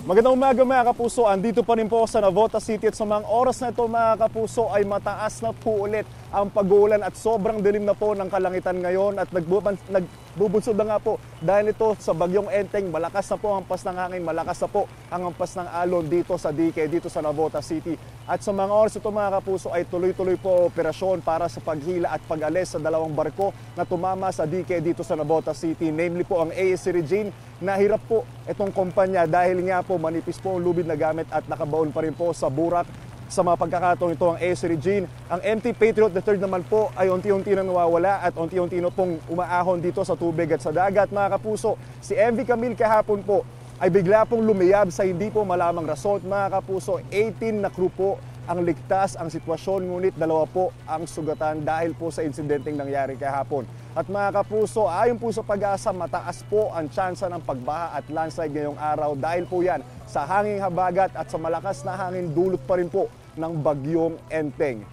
Magandang umaga mga kapuso, andito pa rin po sa Navotas City at sa mga oras na ito mga kapuso ay mataas na po ulit ang pag-uulan at sobrang dilim na po ng kalangitan ngayon at nagbubunsod na nga po dahil ito sa bagyong Enteng, malakas na po ang hampas ng hangin, malakas na po ang hampas ng alon dito sa Dique, dito sa Navotas City. At sa mga oras ito mga kapuso ay tuloy-tuloy po operasyon para sa paghila at pag-alis sa dalawang barko na tumama sa Dique dito sa Navotas City, namely po ang ASC Regine. Nahirap po itong kumpanya dahil nga po manipis po ang lubid na gamit at nakabaon pa rin po sa burak. Sa mga pagkakataon ito ang ASC Regine. Ang MT Patriot III naman po ay unti-unti nang nawawala at unti-unti na pong umaahon dito sa tubig at sa dagat mga kapuso. Si MV Camille kahapon po ay bigla pong lumiyab sa hindi po malamang rason mga kapuso. 18 na crew po ang ligtas ang sitwasyon, ngunit 2 po ang sugatan dahil po sa insidenteng nangyari kahapon. At mga kapuso, ayon po sa Pag-asa, mataas po ang tsansa ng pagbaha at landslide ngayong araw dahil po yan sa hanging habagat at sa malakas na hangin dulot pa rin po ng bagyong Enteng.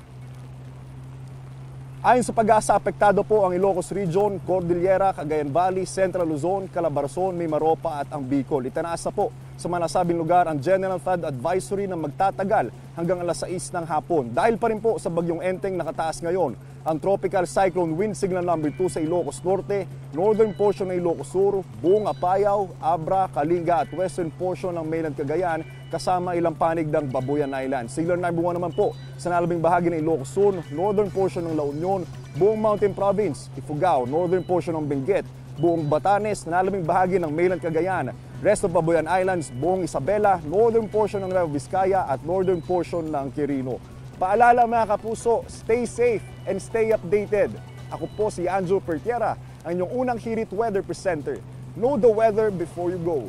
Ayon sa Pag-asa, apektado po ang Ilocos Region, Cordillera, Cagayan Valley, Central Luzon, Calabarzon, Mimaropa at ang Bicol. Itinaas na po sa mga nasabing lugar ang General Flood Advisory na magtatagal hanggang alas 6 ng hapon. Dahil pa rin po sa bagyong Enteng, nakataas ngayon ang Tropical Cyclone Wind Signal number 2 sa Ilocos Norte, northern portion ng Ilocos Sur, buong Apayao, Abra, Kalinga at western portion ng mainland Cagayan kasama ilang panig ng Babuyan Island. Signal number 1 naman po sa nalabing bahagi ng Ilocos Sur, northern portion ng La Union, buong Mountain Province, Ifugao, northern portion ng Benguet, buong Batanes, nalabing bahagi ng mainland Cagayan, rest of Babuyan Islands, buong Isabela, northern portion ng Nueva Vizcaya at northern portion ng Quirino. Paalala mga kapuso, stay safe and stay updated. Ako po si Andrew Pertiera, ang inyong unang Hirit Weather Presenter. Know the weather before you go.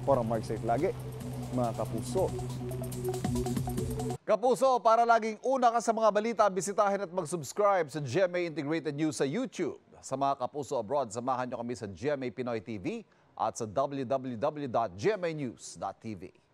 Para Mark Safe lagi, mga kapuso. Kapuso, para laging una ka sa mga balita, bisitahin at mag-subscribe sa GMA Integrated News sa YouTube. Sa mga kapuso abroad, samahan nyo kami sa GMA Pinoy TV at sa www.gmanews.tv.